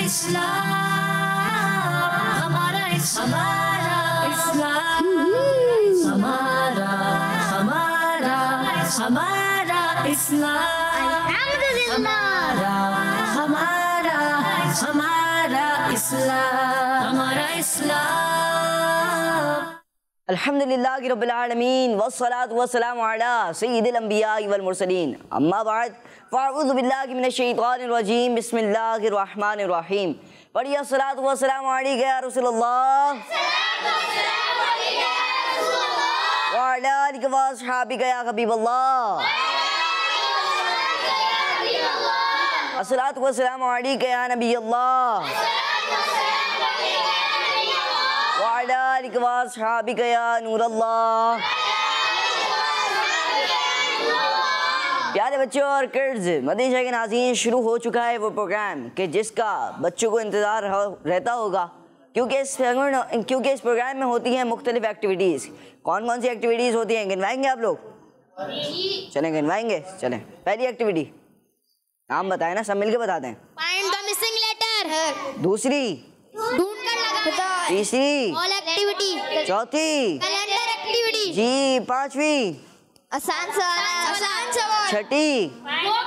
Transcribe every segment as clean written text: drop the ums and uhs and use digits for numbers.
हमारा इस्लाम, हमारा हमारा इस्लाम, हमारा इस्लाम। अल्हम्दुलिल्लाहि रब्बिल आलमीन वस्सलातु वस्सलामु अला सय्यिदिल अंबिया वल मुरसलीन अम्मा बाद फ़अऊज़ु बिल्लाहि मिनश शैतानिर रजीम बिस्मिल्लाहिर रहमानिर रहीम। पढ़िए अस्सलातु वस्सलामु अलैका या रसूलल्लाह व अला आलिका व अस्हाबिका या हबीबल्लाह। अस्सलातु वस्सलामु अलैका या नबी अल्लाह व अला आलिका व अस्हाबिका या नूर अल्लाह। प्यारे बच्चों और किड्स, मदीना के नाज़रीन, शुरू हो चुका है वो प्रोग्राम कि जिसका बच्चों को इंतज़ार रहता होगा, क्योंकि इस प्रोग्राम में होती हैं मुख्तलिफ एक्टिविटीज़। कौन कौन सी एक्टिविटीज़ होती हैं गिनवाएंगे आप लोग? चलें गिनवाएंगे। चलें, पहली एक्टिविटी नाम बताएं ना, सब मिलके बताते हैं। Find the missing letter. दूसरी, ढूंढकर लगाना। तीसरी, ऑल एक्टिविटी। चौथी, कैलेंडर एक्टिविटी। जी, पांचवी, आसान सवाल। छठी, वो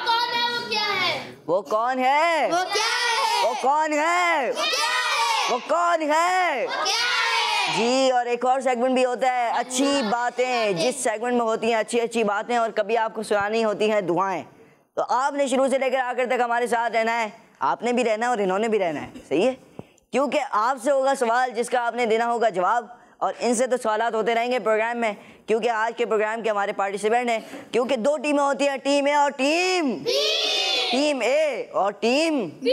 कौन है, वो क्या है? वो कौन है, वो क्या है? वो कौन है, वो क्या है? वो कौन है, वो क्या है? जी। और एक और सेगमेंट भी होता है, अच्छी बातें, जिस सेगमेंट में होती हैं अच्छी अच्छी बातें और कभी आपको सुनानी होती हैं दुआएं। तो आपने शुरू से लेकर आखिर तक हमारे साथ रहना है। आपने भी रहना है और इन्होंने भी रहना है, सही है? क्योंकि आपसे होगा सवाल जिसका आपने देना होगा जवाब, और इनसे तो सवालात होते रहेंगे प्रोग्राम में, क्योंकि आज के प्रोग्राम के हमारे पार्टिसिपेंट हैं। क्योंकि दो टीमें होती हैं, टीम ए और टीम बी। टीम ए और टीम बी।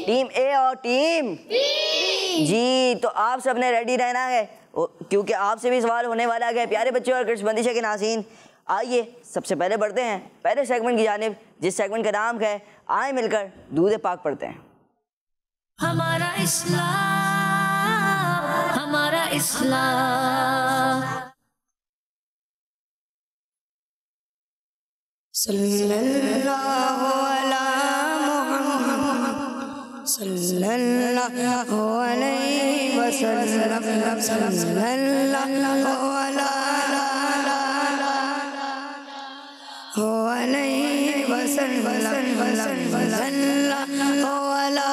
टीम ए और टीम बी। जी, तो आप सब ने रेडी रहना है, क्योंकि आपसे भी सवाल होने वाला है। प्यारे बच्चों और किड्स बंदिशा के नाज़रीन, आइए सबसे पहले बढ़ते हैं पहले सेगमेंट की जानिब, जिस सेगमेंट का नाम है आए मिलकर दूध पाक पढ़ते हैं। हमारा इस्लाम, हमारा इस्लाम। सल्लल्लाहु अला मुहम्मद सल्लल्लाहु अलैहि वसल्लम सल्लल्लाहु अलैहि वसल्लम सल्लल्लाहु अला मुहम्मद सल्लल्लाहु अलैहि वसल्लम सल्लल्लाहु अला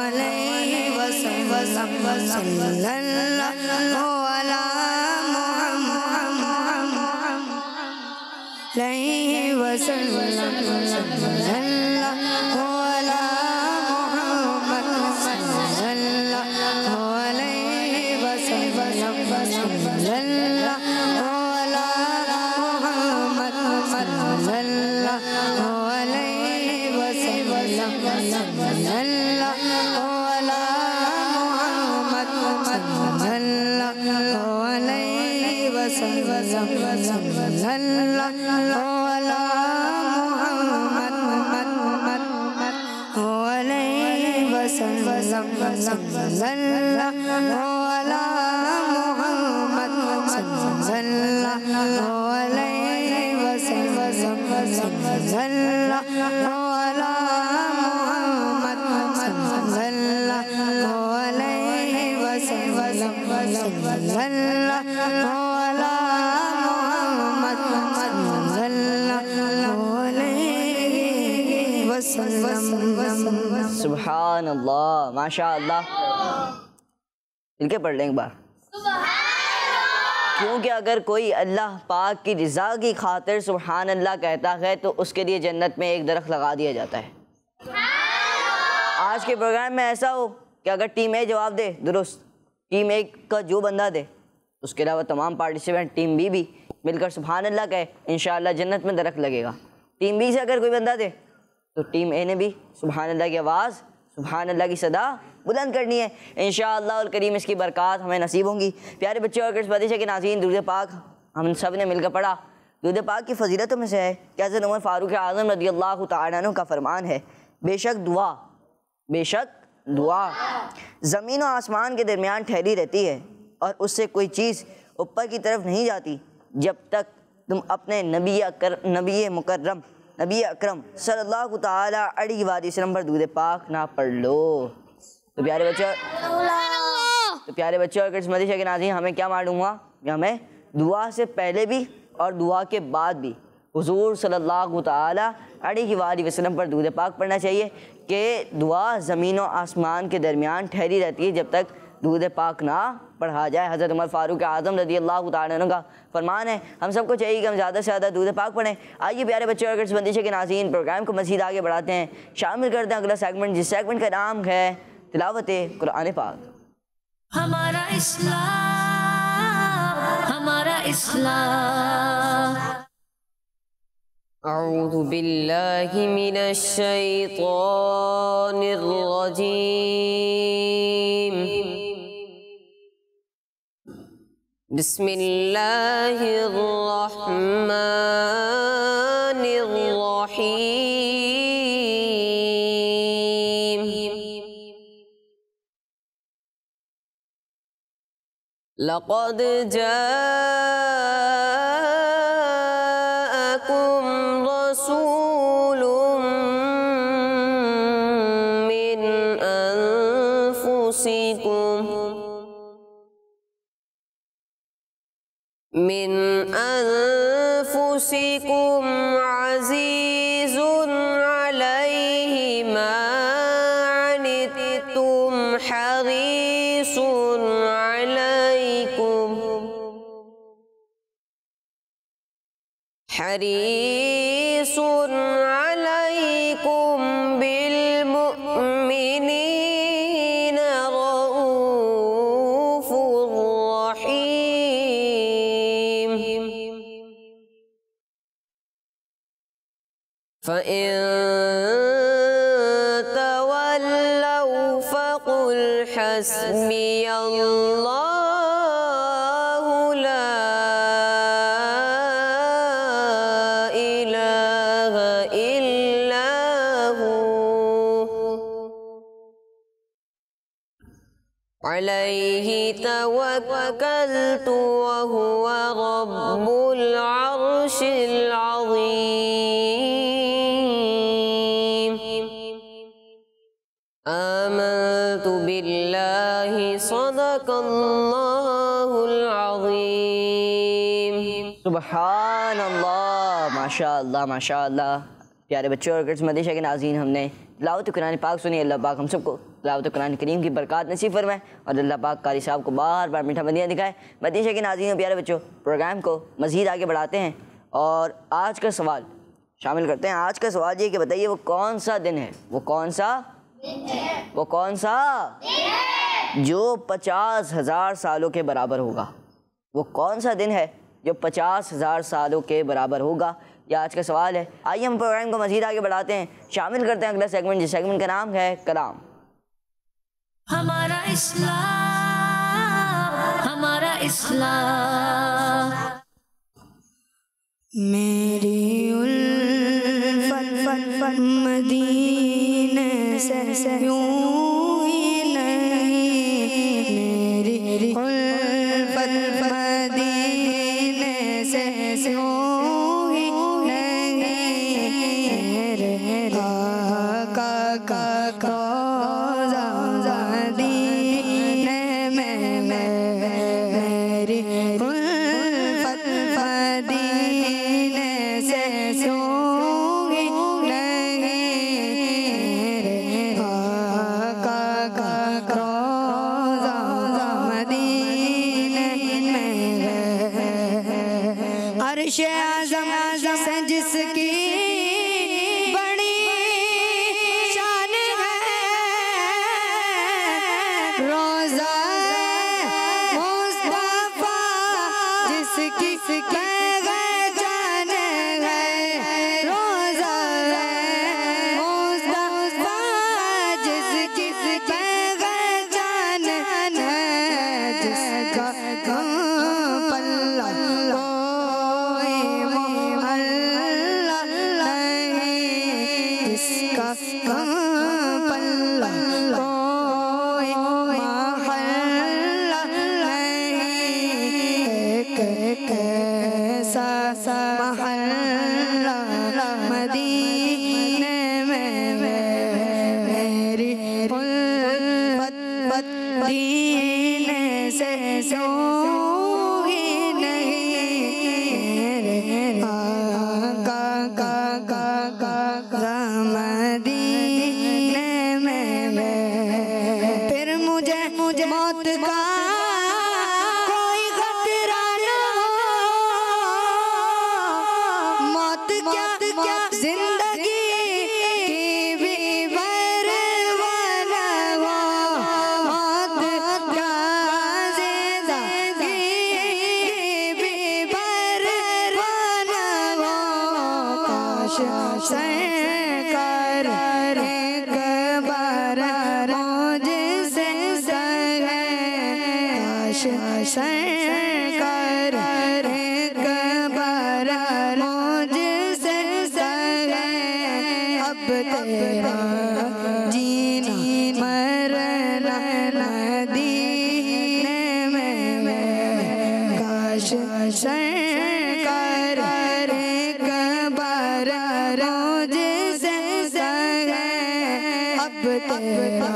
अलैहि वसल्लम सल्लल्लाहु अला मुहम्मद सल्लल्लाहु अलैहि वसल्लम सल्लल्लाहु अला मुहम्मद सल्लल्लाहु अलैहि वसल्लम सल्लल्लाहु अला मुहम्मद सल्लल्लाहु अलैहि वसल्लम सल्लल्लाहु अला मुहम्मद अलैहि वसल्लम सल्लल्लाहु अला मुहम्मद सल्लल्लाहु अलैहि वसल्लम सल्लल्लाहु अला मुहम्मद सल्लल्लाहु अलैहि वसल्लम सल्लल्लाहु अला मुहम्मद सल्लल्लाहु अलैहि वसल्लम। सुभान अल्लाह, माशा अल्लाह। मिलके पढ़ लें एक बार। क्योंकि अगर कोई अल्लाह पाक की रज़ा की खातिर सुभान अल्लाह कहता है तो उसके लिए जन्नत में एक दरख्त लगा दिया जाता है। आज के प्रोग्राम में ऐसा हो कि अगर टीम ए जवाब दे दुरुस्त, टीम ए का जो बंदा दे, उसके अलावा तमाम पार्टिसिपेंट टीम बी भी मिलकर सुभान अल्लाह कहे, इंशाअल्लाह जन्नत में दरख्त लगेगा। टीम बी से अगर कोई बंदा दे तो टीम ए ने भी सुभान अल्लाह की आवाज़, सुभान अल्लाह की सदा बुलंद करनी है। इंशाअल्लाह अल करीम इसकी बरक़ात हमें नसीब होंगी। प्यारे बच्चों और बंदिशा के नाज़रीन, दुरूद पाक हम सब ने मिलकर पढ़ा। दुरूद पाक की फजीलतों में से है कि हज़रत उमर फ़ारूक आज़म रज़ियल्लाहु तआला अन्हु का फरमान है, बेशक दुआ ज़मीन और आसमान के दरमियान ठहरी रहती है और उससे कोई चीज़ ऊपर की तरफ नहीं जाती जब तक तुम अपने नबी मुकर्रम नबी अकरम सल्लल्लाहु ताला अलैहि वसल्लम पर दूध पाक ना पढ़ लो। तो प्यारे बच्चों अगर किस्मती के नाज़रीन हमें क्या मालूम हुआ कि हमें दुआ से पहले भी और दुआ के बाद भी हुजूर सल्लल्लाहु ताला अलैहि वसल्लम पर दूध पाक पढ़ना चाहिए कि दुआ ज़मीन और आसमान के दरमियान ठहरी रहती है जब तक दूध पाक ना पढ़ा जाए। हज़रत उमर फ़ारूक आज़म रज़ियल्लाहु ताला अन्हु का फरमान है हम सबको चाहिए कि हम ज़्यादा से ज़्यादा दूध पाक पढ़ें। आइए प्यारे बच्चों अगर इस बंदिश के नाज़रीन प्रोग्राम को मज़ीद आगे बढ़ाते हैं, शामिल करते हैं अगला सेगमेंट जिस सेगमेंट का नाम है तिलावत कुरान पाक। हमारा इस्लाम, हमारा इस्लाम। अऊज़ु बिल्लाहि मिनश शैतानिर रजीम। बिस्मिल्लाहिर रहमानिर रहीम। लक़द जाअकुम रसूलुम मिन अनफुसिकुम अज़ीज़ुन अलैहि मा अनित्तुम हरीसुन अलैकुम बिलमुमिनीना रऊफ़ुर रहीम। फ़इन तवल्लव फ़क़ुल हस्बियल्लाहु ला इलाहा इल्ला हु अलैहि तवक्कलतु व हुवा रब्बुल अर्शिल अज़ीम। आमनतु बिल्लाहि सदक़ल्लाहुल अज़ीम। सुबहान अल्लाह, माशाअल्लाह माशाअल्लाह। प्यारे बच्चों और किस्मती के नाज़रीन हमने तिलावत कुरान पाक सुनी। अल्लाह पाक हम सबको तिलावत कुरान करीम की बरकत नसीब फरमाए और अल्लाह पाक कारी साहब को बार बार मीठा बंदियाँ दिखाए। मदीशा के नाज़रीन प्यारे बच्चों प्रोग्राम को मज़ीद आगे बढ़ाते हैं और आज का सवाल शामिल करते हैं। आज का सवाल ये कि बताइए वो कौन सा दिन है, वो कौन सा जो 50,000 सालों के बराबर होगा। वो कौन सा दिन है जो 50,000 सालों के बराबर होगा, यह आज का सवाल है। आइए हम प्रोग्राम को मज़ीद आगे बढ़ाते हैं, शामिल करते हैं अगला सेगमेंट जिस सेगमेंट का नाम है कलाम। हमारा इस्लाम, हमारा इस्लाम। मेरी उल्फत मदीने से यूं ही नहीं, मेरी उल्फत मदीने से यूं ही नहीं, मेरे आका का रोज़ा मदीने में मेरी उल्फत मदीने से यूं ही नहीं, मेरे आका का रोज़ा मदीने में। अर्श आज़म से जिसकी बड़ी शान है, रोज़ा मुस्तफ़ा जिसकी पहचान है, रोज़ा मुस्तफ़ा जिसकी पहचान है, जिसका पल्ला कोई मोहल्ला नहीं, जिसका पल्ला कोई मोहल्ला नहीं, एक ऐसा महल्ला मदीना तेरा जीना मरना मदीने में काश सरकार एक बार रोज से सगे अब तेरा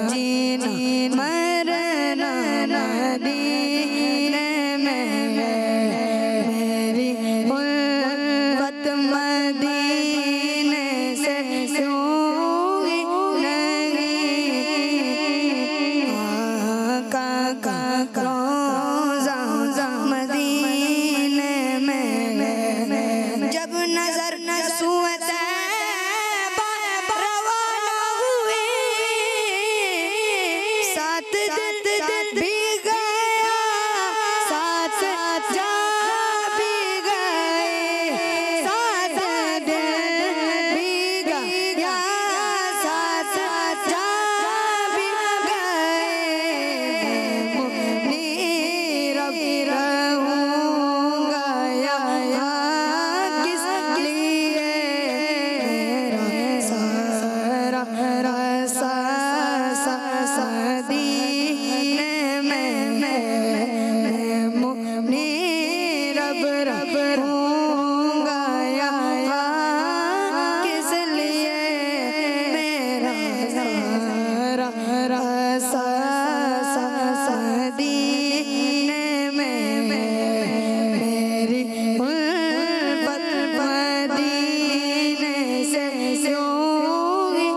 जीना मरना मदीने में मेरी उल्फत मदीने से सूगी नहीं आका का रोज़ा मदीने में जब नजर नसूत रवाना हुए साथ दिल भी गया साथ जा भी गए साथ दिल भी गया साथ जा भी गए नीरव रहूँगा यहाँ किस लिए सारा सदीने में नीरव रहूँगा यहाँ किस लिए मेरा सारा सदीने में मेरी उल्फत मदीने से सूगी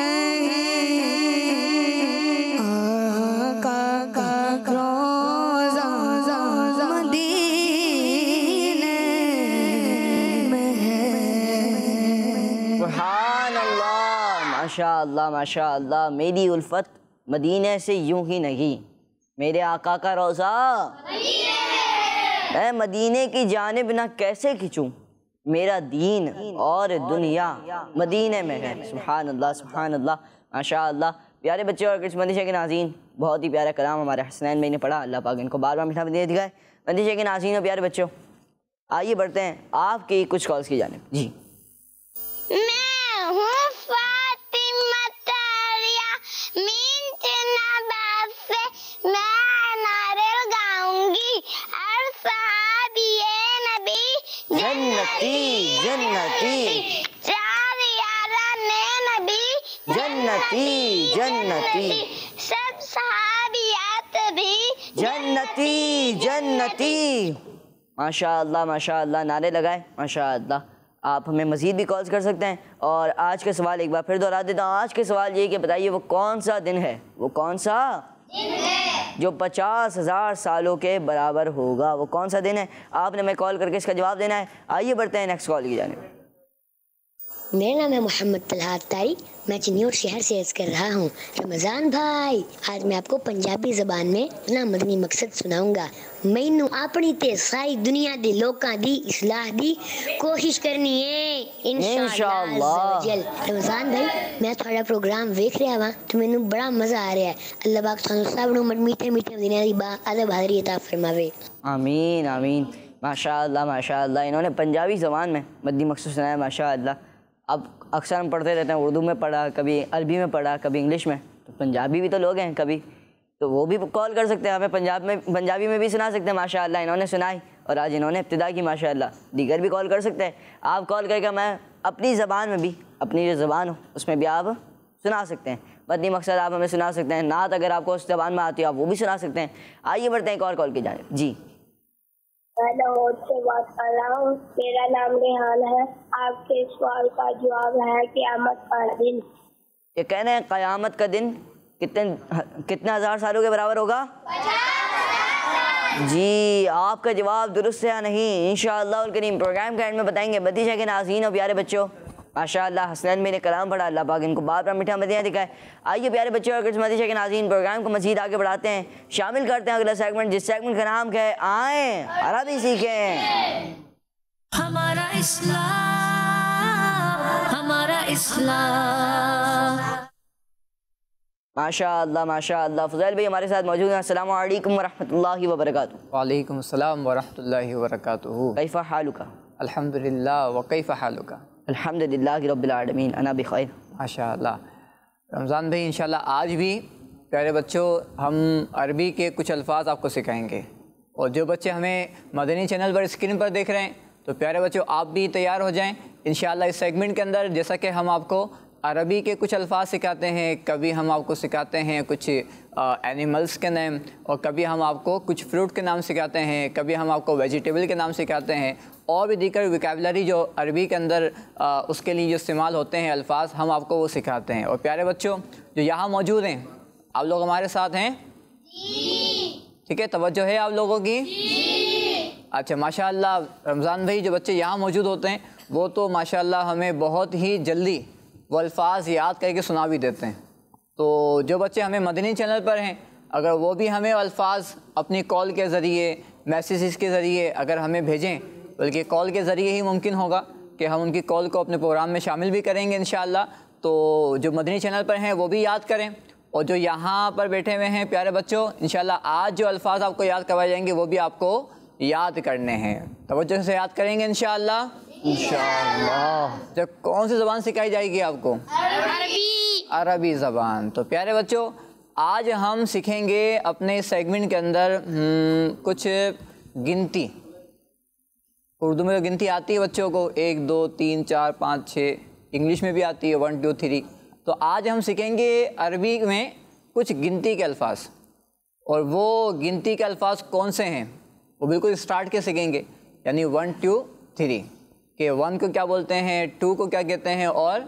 नहीं आका का रोज़ा मदीने में सुभान अल्लाह, माशा अल्लाह माशा अल्लाह। मेरी उल्फत मदीने से यूं ही नहीं, मेरे आका का रोज़ा मैं मदीने की जानिब ना कैसे खिंचूं, मेरा दीन और दुनिया मदीने में है। सुभान अल्लाह सुभान अल्लाह माशा अल्लाह। प्यारे बच्चे और कुछ बंदिशे के नाज़रीन, बहुत ही प्यारा कलाम हमारे हसनैन में ने पढ़ा, अल्लाह पाक इनको बार बार मीठा मदीना दिखाए। बंदिशे के नाज़रीन और प्यारे बच्चों, आइए बढ़ते हैं आपकी कुछ कॉल्स की जानिब। जी मैं हूँ फातिमा तारिया मीन नबाब से, मैं नारे गाऊंगी हर साहबिए नबी जन्नती जन्नती चार यारा ने नबी जन्नती जन्नती सब सहाबियात भी जन्नती जन्नती। माशा अल्लाह माशा अल्लाह, नारे लगाए माशा अल्लाह। आप हमें मज़ीद भी कॉल्स कर सकते हैं। और आज का सवाल एक बार फिर दोहरा देता हूँ। आज के सवाल ये कि बताइए वो कौन सा दिन है, वो कौन सा दिन है जो 50,000 सालों के बराबर होगा, वो कौन सा दिन है? आपने हमें कॉल करके इसका जवाब देना है। आइए बढ़ते हैं नेक्स्ट कॉल की जानिब। मेरा नाम है मोहम्मद तलहात तारी, मैं चिन्नौर शहर से अर्ज कर रहा हूँ। रमज़ान भाई, आज मैं आपको पंजाबी ज़बान में अपना मदनी मकसद सुनाऊंगा। मैनू अपनी ते सारी दुनिया दे लोकां दी इस्लाह दी कोशिश करनी है इंशाअल्लाह। रमज़ान भाई, मैं थोड़ा प्रोग्राम वेख रहा वा तो मैनू बड़ा मज़ा आ रहा है। अल्लाह पाक तुहानू सब नू मीठे मीठे मदीने दी अदब हाज़री अता फरमावे। आमीन आमीन। माशा अल्लाह माशा अल्लाह। इन्होंने पंजाबी ज़बान में मदनी मकसद सुनाया माशा अल्लाह। अब अक्सर हम पढ़ते रहते हैं, उर्दू में पढ़ा, कभी अरबी में पढ़ा, कभी इंग्लिश में, तो पंजाबी भी तो लोग हैं कभी, तो वो भी कॉल कर सकते हैं हमें, पंजाबी में भी सुना सकते हैं माशा अल्लाह। इन्होंने सुनाई और आज इन्होंने इब्तिदा की माशा अल्लाह। दीगर भी कॉल कर सकते हैं। आप कॉल करके मैं अपनी ज़बान में भी, अपनी जो ज़बान हो उसमें भी आप सुना सकते हैं। मदनी मकसद आप हमें सुना सकते हैं। नात अगर आपको उस ज़बान में आती है आप वो भी सुना सकते हैं। आइए बढ़ते हैं कॉल की जानिब। जी मैं लाहौर से बात कर रहा हूँ, मेरा नाम रेहान है। आपके सवाल का जवाब है क़यामत का दिन। ये कह रहे हैं क़यामत का दिन कितने हज़ार सालों के बराबर होगा? 50,000। जी आपका जवाब दुरुस्त है या नहीं, इंशाअल्लाह उल करीम प्रोग्राम के एंड में बताएंगे। बतीशा के नाज़रीन और प्यारे बच्चों, माशाअल्लाह हसनैन मेरे कलाम पढ़ा, अल्लाह पाक इनको बार बार मीठा मदीना दिखाए। आइए प्यारे बच्चों और मदीशा के नाज़रीन, प्रोग्राम को मज़ीद आगे बढ़ाते हैं, शामिल करते हैं अगला सेगमेंट, जिस सेगमेंट का नाम है आएँ अरबी सीखें। हमारा इस्लाम, हमारा इस्लाम। माशाअल्लाह माशाअल्लाह। फ़ज़ैल भाई हमारे साथ मौजूद हैं। अस्सलामु अलैकुम वरहमतुल्लाहि वबरकातुहू। वालेकुम अस्सलाम वरहमतुल्लाहि वबरकातुहू। कैफ़ा हालुका? अल्हम्दुलिल्लाह व कैफ़ा हालुका। अल्हम्दुलिल्लाह रब्बिल आलमीन अना बिखैर। माशाअल्लाह। रमज़ान भाई इंशाल्लाह आज भी प्यारे बच्चों हम अरबी के कुछ अल्फाज आपको सिखाएंगे, और जो बच्चे हमें मदनी चैनल पर स्क्रीन पर देख रहे हैं तो प्यारे बच्चों आप भी तैयार हो जाएं इंशाल्लाह इस सेगमेंट के अंदर। जैसा कि हम आपको अरबी के कुछ अल्फाज सिखाते हैं, कभी हम आपको सिखाते हैं कुछ एनिमल्स के नाम, और कभी हम आपको कुछ फ्रूट के नाम सिखाते हैं, कभी हम आपको वेजिटेबल के नाम सिखाते हैं, और भी दीगर वोकैबुलरी जो अरबी के अंदर उसके लिए जो इस्तेमाल होते हैं अल्फाज हम आपको वो सिखाते हैं। और प्यारे बच्चों जो यहाँ मौजूद हैं आप लोग हमारे साथ हैं? ठीक है, तवज्जो है आप लोगों की? अच्छा माशाअल्लाह। रमज़ान भाई जो बच्चे यहाँ मौजूद होते हैं वो तो माशाअल्लाह हमें बहुत ही जल्दी वो अल्फाज याद करके सुना भी देते हैं। तो जो बच्चे हमें मदनी चैनल पर हैं अगर वो भी हमें अल्फाज अपनी कॉल के ज़रिए, मैसेजेस के ज़रिए अगर हमें भेजें, बल्कि कॉल के ज़रिए ही मुमकिन होगा कि हम उनकी कॉल को अपने प्रोग्राम में शामिल भी करेंगे इंशाअल्लाह। तो जो मदनी चैनल पर हैं वो भी याद करें, और जो यहाँ पर बैठे हुए हैं प्यारे बच्चों इंशाअल्लाह आज जो अल्फाज आपको याद करवाए जाएंगे वो भी आपको याद करने हैं। तवज्जो से याद करेंगे इंशाअल्लाह। तो कौन सी ज़बान सिखाई जाएगी आपको? अरबी ज़बान। तो प्यारे बच्चों आज हम सीखेंगे अपने सेगमेंट के अंदर कुछ गिनती। उर्दू में गिनती आती है बच्चों को 1 2 3 4 5 6, इंग्लिश में भी आती है 1 2 3। तो आज हम सीखेंगे अरबी में कुछ गिनती के अल्फाज, और वो गिनती के अल्फाज कौन से हैं वो बिल्कुल स्टार्ट के सीखेंगे, यानी 1 2 3 कि 1 को क्या बोलते हैं, 2 को क्या कहते हैं और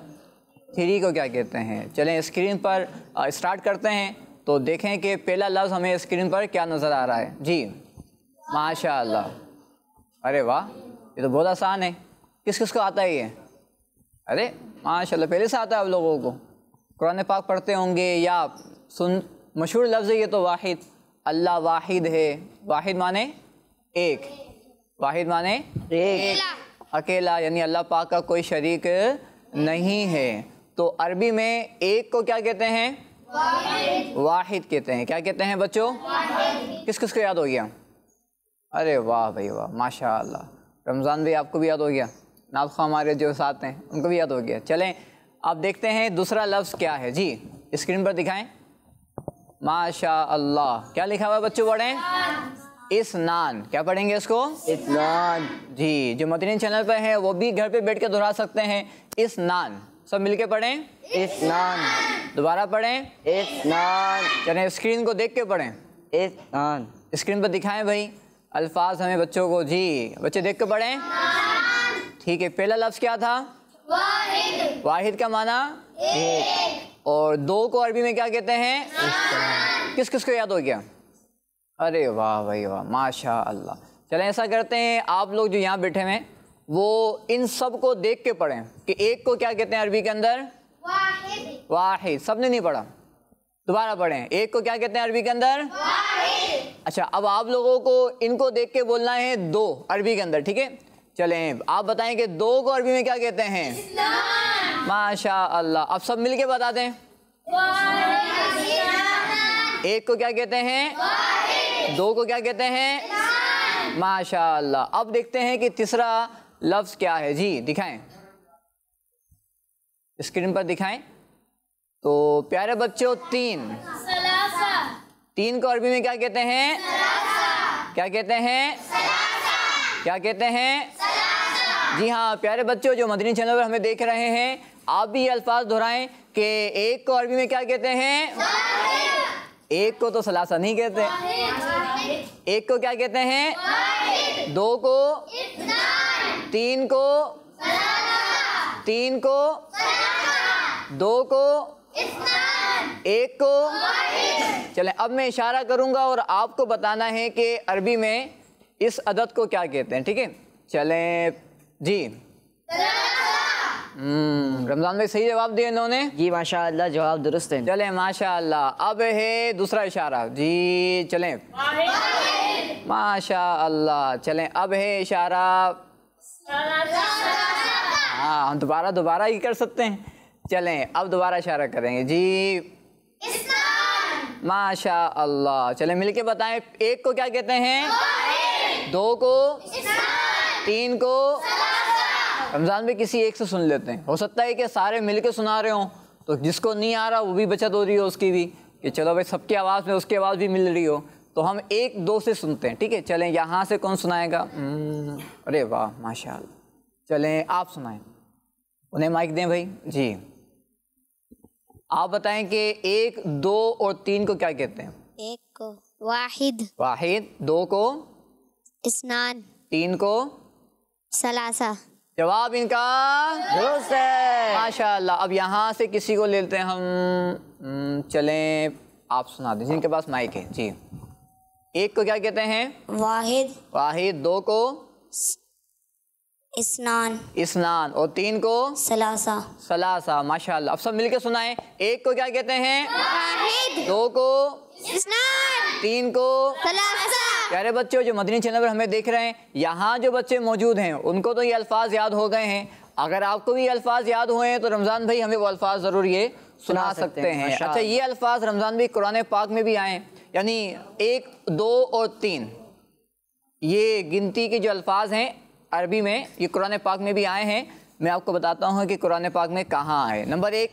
3 को क्या कहते हैं। चलें स्क्रीन पर स्टार्ट करते हैं तो देखें कि पहला लफ्ज़ हमें स्क्रीन पर क्या नज़र आ रहा है। जी माशाअल्लाह, अरे वाह ये तो बहुत आसान है। किस किस को आता है ये? अरे माशाअल्लाह पहले से आता है आप लोगों को, कुरान पाक पढ़ते होंगे या सुन। मशहूर लफ्ज़ है ये तो वाहिद, अल्लाह वाहिद है। वाहिद माने एक, वाहिद माने एक, अकेला, यानी अल्लाह पाक का कोई शरीक नहीं है। तो अरबी में एक को क्या कहते हैं? वाहिद कहते हैं। क्या कहते हैं बच्चों? किस किस को याद हो गया? अरे वाह भाई वाह माशाअल्लाह। रमज़ान भी आपको भी याद हो गया, नाज़ हमारे जो साथ हैं उनको भी याद हो गया। चलें अब देखते हैं दूसरा लफ्ज़ क्या है। जी स्क्रीन पर दिखाएं। माशाअल्लाह क्या लिखा हुआ है बच्चों? पढ़ें इस्नान। क्या पढ़ेंगे इसको? इस्नान। जी जो मदनी चैनल पर है वो भी घर पे बैठ के दोहरा सकते हैं। इस्नान, सब मिलके पढ़ें इस्नान। दोबारा पढ़ें इस्नान। चलें स्क्रीन को देख के पढ़ें। इस्नान। स्क्रीन पर दिखाएं भाई अल्फाज हमें बच्चों को। जी बच्चे देख के पढ़ें। ठीक है, पहला लफ्ज़ क्या था? वाहिद। वाहिद का माना एक, और 2 को अरबी में क्या कहते हैं? किस किस को याद हो गया? अरे वाह भाई वाह माशाअल्लाह। चलें ऐसा करते हैं आप लोग जो यहाँ बैठे हैं वो इन सब को देख के पढ़ें कि एक को क्या कहते हैं अरबी के अंदर? वाहिद। वाहिद। सबने नहीं पढ़ा, दोबारा पढ़ें। एक को क्या कहते हैं अरबी के अंदर? वाहिद। अच्छा अब आप लोगों को इनको देख के बोलना है 2 अरबी के अंदर, ठीक है? चलें आप बताएं कि 2 को अरबी में क्या कहते हैं? माशाअल्लाह। अब सब मिलके बता दें। एक को क्या कहते हैं? 2 को क्या कहते हैं? माशाअल्लाह। अब देखते हैं कि तीसरा लफ्ज़ क्या है। जी दिखाएं, स्क्रीन पर दिखाएं। तो प्यारे बच्चों 3 को अरबी में क्या कहते हैं? क्या कहते हैं? क्या कहते हैं? जी हाँ प्यारे बच्चों जो मदनी चैनल पर हमें देख रहे हैं आप भी ये अल्फाज दोहराएं कि एक को अरबी में क्या कहते हैं? एक को तो सलासा नहीं कहते, एक को क्या कहते हैं? 2 को, 3 को, 2 को, 1 को। चलें अब मैं इशारा करूंगा और आपको बताना है कि अरबी में इस अदद को क्या कहते हैं, ठीक है? चलें जी। रमज़ान भाई सही जवाब दिया इन्होंने। जी माशाअल्लाह जवाब दुरुस्त है। चलें माशाअल्लाह। अब है दूसरा इशारा। जी चलें माशाअल्लाह। चलें अब है इशारा। हाँ हम दोबारा ही कर सकते हैं। चलें अब दोबारा इशारा करेंगे। जी माशाअल्लाह। चलें मिलके बताएं। एक को क्या कहते हैं? 2 को, 3 को, रमज़ान में किसी एक से सुन लेते हैं, हो सकता है कि सारे मिल के सुना रहे हों, तो जिसको नहीं आ रहा वो भी बचत हो रही हो उसकी भी, कि चलो भाई सबकी आवाज़ में उसकी आवाज़ भी मिल रही हो, तो हम एक दो से सुनते हैं। ठीक है, चलें यहाँ से कौन सुनाएगा? अरे वाह माशाअल्लाह, चलें आप सुनाएं, उन्हें माइक दें भाई जी। आप बताएं कि 1, 2 और 3 को क्या कहते हैं? 1 को वाहिद, वाहिद, 2 को इस्नान, 3 को सलासा। जवाब इनका दुरुस्त है माशाअल्लाह। अब यहाँ से किसी को लेते हैं हम, चलें आप सुना दें जिनके पास माइक है जी। 1 को क्या कहते हैं? वाहिद, वाहिद, 2 को इस्नान, इस्नान और 3 को सलासा। सलासा माशाअल्लाह। अब सब मिलके सुनाएं। 1 को क्या कहते हैं? वाहिद, 2 को इस्नान, 3 को सलासा। प्यारे बच्चों जो मदनी चैनल पर हमें देख रहे हैं, यहाँ जो बच्चे मौजूद हैं उनको तो ये अल्फाज याद हो गए हैं। अगर आपको भी ये अल्फाज याद हुए हैं तो रमज़ान भाई हमें वो अल्फाज ज़रूर ये सुना सकते हैं। अच्छा, ये अल्फाज रमज़ान भाई कुरान पाक में भी आए, यानी 1, 2 और 3 ये गिनती के जो अल्फाज हैं अरबी में, ये कुरान पाक में भी आए हैं। मैं आपको बताता हूँ कि कुरान पाक में कहाँ आए। नंबर 1,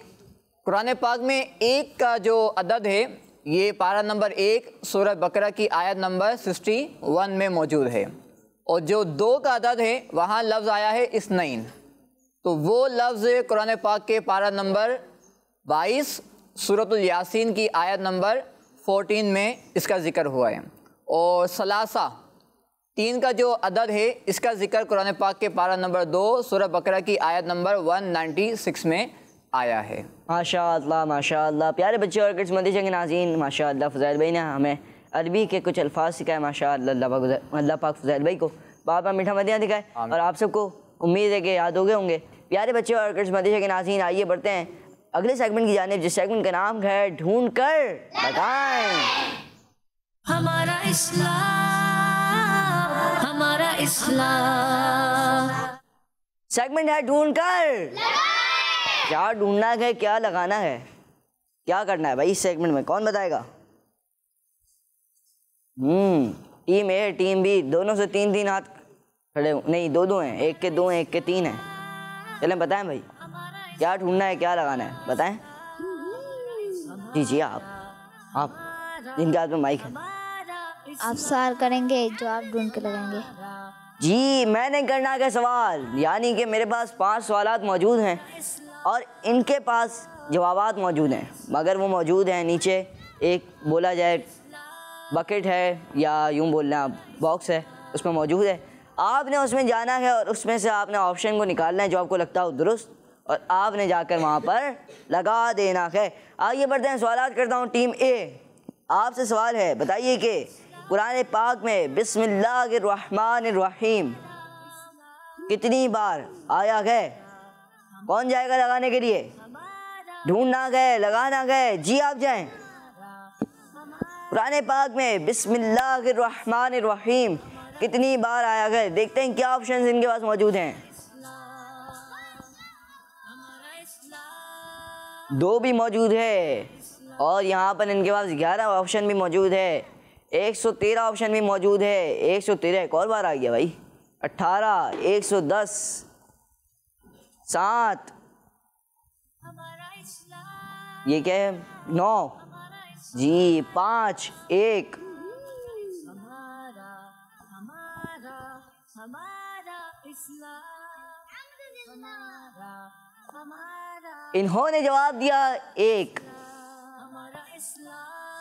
कुरान पाक में 1 का जो अदद है ये पारा नंबर 1 सूरह बकरा की आयत नंबर 61 में मौजूद है, और जो 2 का अदद है वहाँ लफ्ज़ आया है इस्नैन, तो वो लफ्ज़ कुरान पाक के पारा नंबर 22 सूरतुल यासीन की आयत नंबर 14 में इसका ज़िक्र हुआ है। और सलासा 3 का जो अदद है इसका ज़िक्र कुरान पाक के पारा नंबर 2 सूरह बकरा की आयत नंबर 196 में आया है। माशाअल्लाह माशाअल्लाह। प्यारे बच्चे और किड्स मदरसे के नाज़रीन, माशाअल्लाह फ़ज़ैल भाई ने हमें अरबी के कुछ अल्फाज सिखाए। माशाअल्लाह, अल्लाह पाक फ़ज़ैल भाई को बाबा मीठा मदिना दिखाए, और आप सबको उम्मीद है कि याद हो गए होंगे। प्यारे बच्चे और किड्स मदरसे के नाज़रीन, आइए बढ़ते हैं अगले सेगमेंट की जानिब, जिस सेगमेंट का नाम है ढूंढ कर बताएं। हमारा इस्लाम, हमारा इस्लाम। सेगमेंट है ढूंढ कर। क्या ढूंढना है, क्या लगाना है, क्या करना है भाई इस सेगमेंट में, कौन बताएगा? टीम ए टीम बी दोनों से 3-3 हाथ खड़े, नहीं 2-2 हैं, 1 के 2 हैं, 1 के 3 हैं। चलें बताएं भाई क्या ढूंढना है, क्या लगाना है, बताएं। जी आप जिनके हाथ में माइक है, आप सवाल करेंगे जो आप ढूंढ के लगाएंगे। जी मैंने करना है सवाल, यानी कि मेरे पास 5 सवालात मौजूद हैं और इनके पास जवाबात मौजूद हैं, मगर वो मौजूद हैं नीचे, एक बोला जाए बकेट है या यूँ बोलना बॉक्स है, उसमें मौजूद है। आपने उसमें जाना है और उसमें से आपने ऑप्शन को निकालना है जो आपको लगता हो दुरुस्त, और आपने जाकर वहाँ पर लगा देना है। आइए बढ़ते हैं, सवाल करता हूँ टीम ए। आपसे सवाल है, बताइए कि कुरान पाक में बिस्मिल्लाहिर्रहमानिर्रहीम कितनी बार आया है? कौन जाएगा लगाने के लिए? ढूंढना गए, लगाना गए, जी आप जाएं। कुरान पाक में बिस्मिल्लाहिर्रहमानिर्रहीम कितनी बार आया है? देखते हैं क्या ऑप्शन इनके पास मौजूद हैं। 2 भी मौजूद है, और यहाँ पर इनके पास 11 ऑप्शन भी मौजूद है, 113 ऑप्शन भी मौजूद है। 113 एक और बार आ गया भाई, 18, 110, 7, ये क्या है, 9, जी 5, 1। इन्होंने जवाब दिया 1।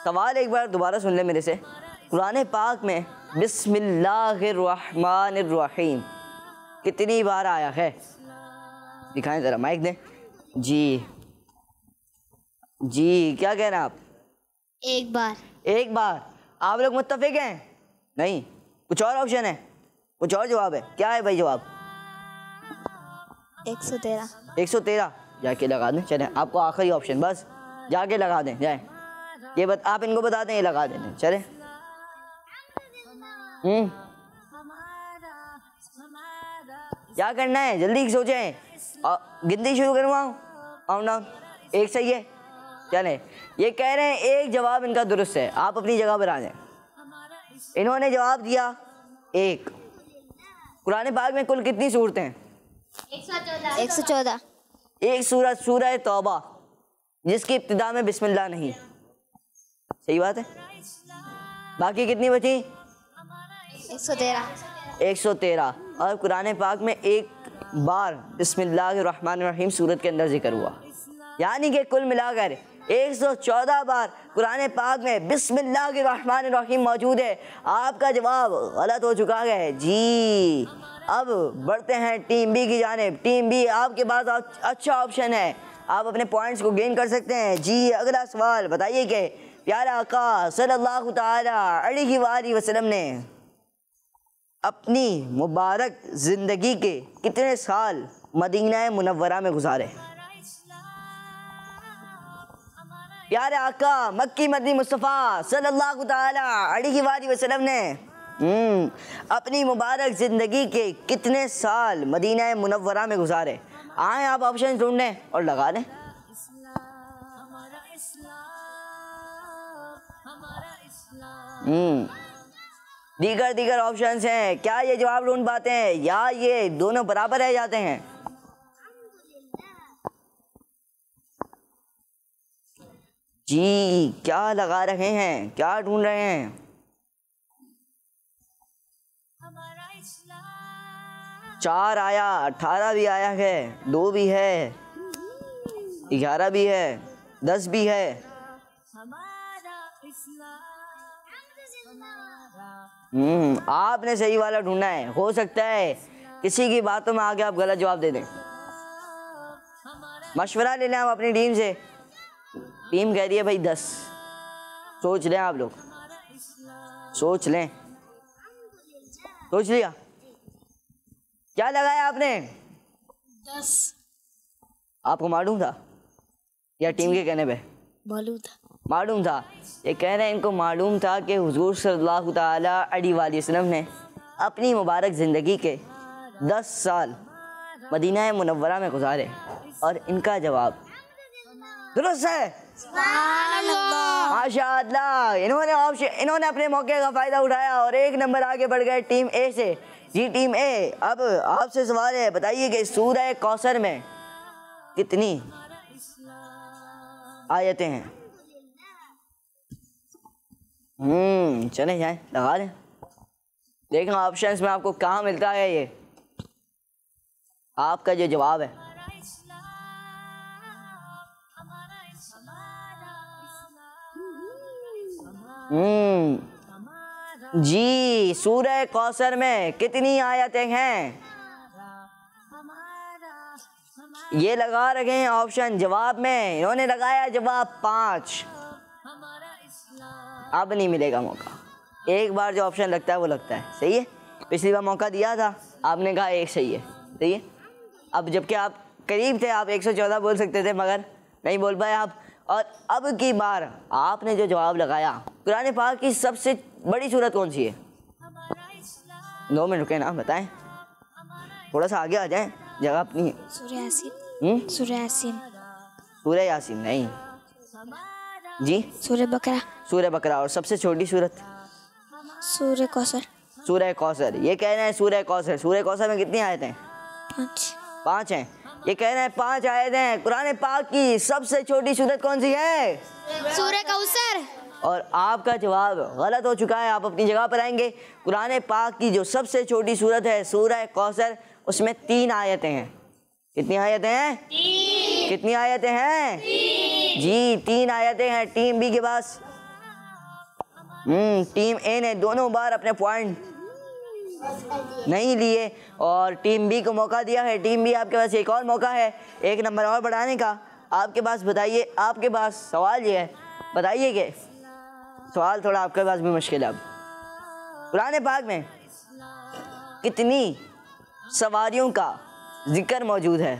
सवाल एक बार दोबारा सुन ले मेरे से। कुरान पाक में बिस्मिल्लाहिर्रहमानिर्रहीम कितनी बार आया है? दिखाएं ज़रा, माइक दें। जी क्या कह रहे हैं आप? 1 बार। 1 बार। आप लोग मुत्तफिक हैं? नहीं, कुछ और ऑप्शन है, कुछ और जवाब है? क्या है भाई जवाब? 113। 113 जाके लगा दें। चलें, आपको आखिरी ऑप्शन, बस जाके लगा दें, जाए ये आप इनको बता दें, ये लगा दें। चलें, क्या करना है, जल्दी सोचें और गिनती शुरू करवाओ। काउंट डाउन, 1 सही है। चलें, ये कह रहे हैं 1 जवाब इनका दुरुस्त है, आप अपनी जगह पर आ जाएं। इन्होंने जवाब दिया 1। कुरान पाक में कुल कितनी सूरतें हैं? 114। एक सूरत सूरह तौबा जिसकी इब्तिदा में बिस्मिल्लाह नहीं। सही बात है। बाकी कितनी बची? 113। 113। और कुरान पाक में एक बार बिस्मिल्लाहिर्रहमानिर्रहीम सूरत के अंदर जिक्र हुआ, यानी कि कुल मिलाकर 114 बार कुरान पाक में बिस्मिल्लाहिर्रहमानिर्रहीम मौजूद है। आपका जवाब गलत हो चुका है जी। अब बढ़ते हैं टीम बी की जानिब। टीम बी, आपके पास अच्छा ऑप्शन है, आप अपने पॉइंट्स को गेन कर सकते हैं जी। अगला सवाल बताइए कि प्यारा आका सल्लल्लाहु ताला अलैहि वसल्लम ने अपनी मुबारक ज़िंदगी के कितने साल मदीना मुनव्वरा में गुजारे? प्यारे आका मक्की मदनी मुस्तफ़ा सल्लल्लाहु ताला अलैहि वसल्लम ने अपनी मुबारक ज़िंदगी के कितने साल मदीना मुनव्वरा में गुजारे? आए आप ऑप्शन ढूंढें और लगा लें। दीगर ऑप्शंस हैं, क्या ये जवाब ढूंढ पाते हैं या ये दोनों बराबर रह जाते हैं? जी क्या लगा रहे हैं, क्या ढूंढ रहे हैं? 4 आया, 18 भी आया है, 2 भी है, 11 भी है, 10 भी है। आपने सही वाला ढूंढना है। हो सकता है किसी की बातों में आके आप गलत जवाब दे दें। मशवरा ले लें आप अपनी टीम से। टीम कह रही है भाई 10। सोच लें आप लोग, सोच लें। सोच लिया? क्या लगाया आपने? 10। आपको मालूम था या टीम के कहने पे? मालूम था। मालूम था। ये कह रहे हैं इनको मालूम था कि हुजूर सल्लल्लाहु ताला अलैहि वसल्लम ने अपनी मुबारक ज़िंदगी के 10 साल मदीना मुनव्वरा में गुजारे और इनका जवाब दुरुस्त है। माशाअल्लाह, इन्होंने अपने मौके का फ़ायदा उठाया और 1 नंबर आगे बढ़ गए टीम ए से। जी टीम ए, अब आपसे सवाल है, बताइए कि सूरह कौसर में कितनी आयतें हैं? चले जाए लगा लें, देखना ऑप्शंस में आपको कहाँ मिलता है ये आपका जो जवाब है। जी सूरह कौसर में कितनी आयतें हैं? ये लगा रखे हैं ऑप्शन जवाब में। इन्होंने लगाया जवाब 5। अब नहीं मिलेगा मौका। एक बार जो ऑप्शन लगता है वो लगता है। सही है, पिछली बार मौका दिया था, आपने कहा 1 सही है। सही है, अब जबकि आप करीब थे, आप 114 बोल सकते थे मगर नहीं बोल पाए आप। और अब की बार आपने जो जवाब लगाया, कुरान पाक की सबसे बड़ी सूरत कौन सी है? 2 मिनट रुके ना, बताएं, थोड़ा सा आगे आ जाएं, जगह अपनी है। सूरह यासीन। सूरह यासीन। सूरह यासीन नहीं जी, सूरह बकरा। सूरह बकरा। और सबसे छोटी सूरत? सूरह कौसर। सूरह कौसर। ये कह रहे हैं सूरह कौसर। सूरह कौसर में कितनी आयतें हैं? 5 हैं। ये कह रहे हैं 5 आयतें हैं। कुरान पाक की सबसे छोटी सूरत कौन सी है? सूरह कौसर। और आपका जवाब गलत हो चुका है। आप अपनी जगह पर आएंगे। कुरान पाक की जो सबसे छोटी सूरत है सूरह कौसर, उसमें 3 आयतें हैं। कितनी आयतें हैं? 3। कितनी आयतें हैं? 3। जी 3 आयतें हैं टीम बी के पास। टीम ए ने दोनों बार अपने पॉइंट नहीं लिए और टीम बी को मौका दिया है। टीम बी, आपके पास एक और मौका है 1 नंबर और बढ़ाने का आपके पास। बताइए, आपके पास सवाल ये है, बताइए कि सवाल थोड़ा आपके पास भी मुश्किल है। अब कुरान पाक में कितनी सवारियों का जिक्र मौजूद है?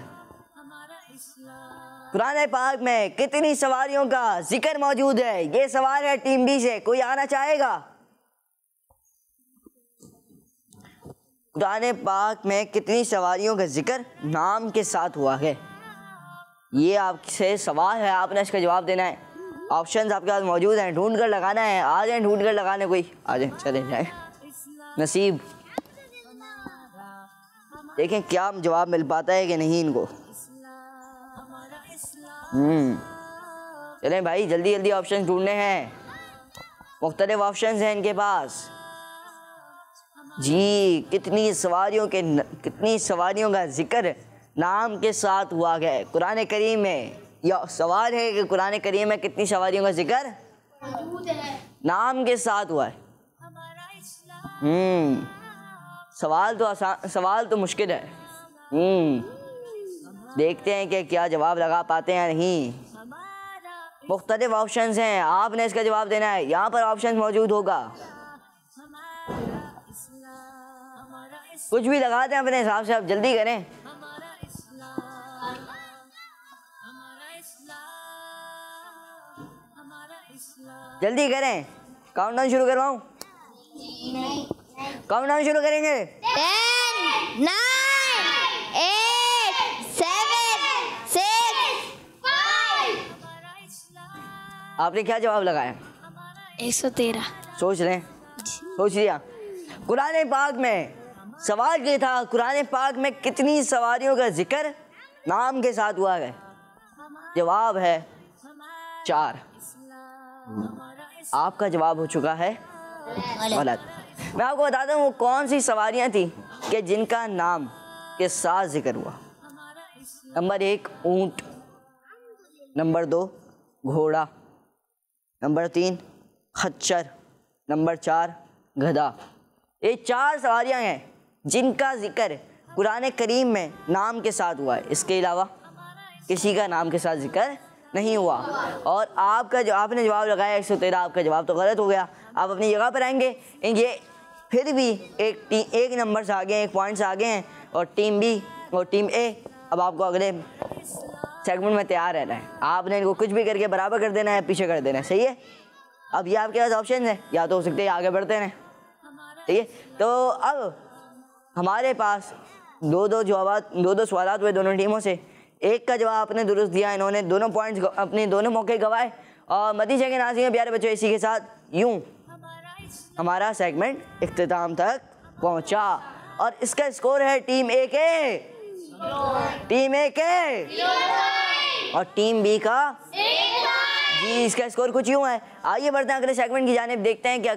कुरान पाक में कितनी सवारियों का जिक्र मौजूद है? ये सवाल है टीम बी से। कोई आना चाहेगा? कुरान पाक में कितनी सवारियों का जिक्र नाम के साथ हुआ है? ये आपसे सवाल है, आपने इसका जवाब देना है। ऑप्शंस आपके पास मौजूद हैं, ढूंढ कर लगाना है। आ जाए ढूंढ कर लगाने, कोई आ जाए, चले जाए। नसीब देखें क्या जवाब मिल पाता है कि नहीं इनको। चलें भाई जल्दी जल्दी ऑप्शन ढूंढने हैं, मुख्तलिफ ऑप्शन हैं इनके पास जी। कितनी सवारियों का जिक्र नाम के साथ हुआ गया है कुरान करीम में। यह सवाल है कि कुरान करीम में कितनी सवारियों का जिक्र नाम के साथ हुआ है। सवाल तो मुश्किल है। देखते हैं कि क्या जवाब लगा पाते हैं या नहीं। मुख्तलिफ ऑप्शंस हैं, आपने इसका जवाब देना है। यहाँ पर ऑप्शन मौजूद होगा, कुछ भी लगा दें अपने हिसाब से। आप जल्दी करें। जल्दी करें, काउंटडाउन शुरू करवाऊं? काउंटडाउन शुरू करेंगे। 10, 9, 8, 7, 6, 5। आपने क्या जवाब लगाया? 113। सोच लिया। कुरान पाक में सवाल ये था, कुरान पाक में कितनी सवारियों का जिक्र नाम के साथ हुआ है? जवाब है 4। आपका जवाब हो चुका है गलत। मैं आपको बताता हूँ वो कौन सी सवारियाँ थी कि जिनका नाम के साथ जिक्र हुआ। नंबर 1 ऊंट, नंबर 2 घोड़ा, नंबर 3 खच्चर, नंबर 4 गधा। ये 4 सवारियाँ हैं जिनका जिक्र कुरान करीम में नाम के साथ हुआ है। इसके अलावा किसी का नाम के साथ जिक्र नहीं हुआ। और आपका जो आपने जवाब लगाया 113, आपका जवाब तो गलत हो गया। आप अपनी जगह पर आएंगे। ये फिर भी एक नंबर से आगे हैं, 1 पॉइंट से आगे हैं। और टीम बी और टीम ए अब आपको अगले सेगमेंट में तैयार रहना है। आपने इनको कुछ भी करके बराबर कर देना है, पीछे कर देना है। सही है। अब ये आपके पास ऑप्शन है, या तो हो सकते हैं आगे बढ़ते रहें। ठीक है, तो अब हमारे पास दो सवाल हुए दोनों टीमों से। एक का जवाब आपने दुरुस्त दिया, इन्होंने दोनों पॉइंट्स अपने दोनों मौके गवाए। और मदीजे के नाज़रीन प्यारे बच्चों, इसी के साथ यूं हमारा सेगमेंट इख्तिताम तक पहुंचा। और इसका स्कोर है टीम ए के और टीम बी का जी। इसका स्कोर कुछ यूं है। आइए बढ़ते हैं अगले सेगमेंट की जानिब, देखते हैं कि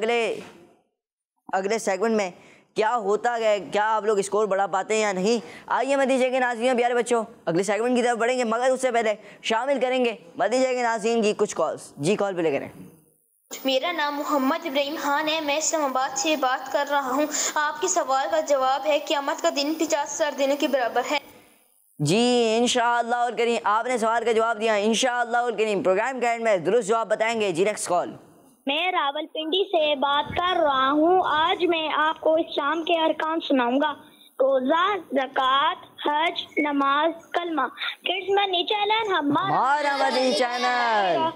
अगले सेगमेंट में क्या होता है, क्या आप लोग स्कोर बढ़ा पाते हैं या नहीं। आइए मदीजे के नाज़रीन प्यारे बच्चों अगले सेगमेंट की तरफ बढ़ेंगे, मगर उससे पहले शामिल करेंगे मदीजे के नाज़रीन की कुछ कॉल्स। जी कॉल पे ले करें। मेरा नाम मोहम्मद इब्राहिम खान है, मैं इस्लामाबाद से बात कर रहा हूँ। आपके सवाल का जवाब है क़यामत का दिन 50,000 दिनों के बराबर है। जी इंशाअल्लाह और करीम, आपने सवाल का जवाब दिया इंशाअल्लाह और करीम। प्रोग्राम के एंड में दुरुस्त जवाब बताएंगे। जी नेक्स्ट कॉल। मैं रावलपिंडी से बात कर रहा हूँ। आज मैं आपको इस्लाम के अरकान सुनाऊंगा। रोजा, ज़कात, हज, नमाज, कलमा। किड्स मनी चैनल हमारा मदनी चैनल।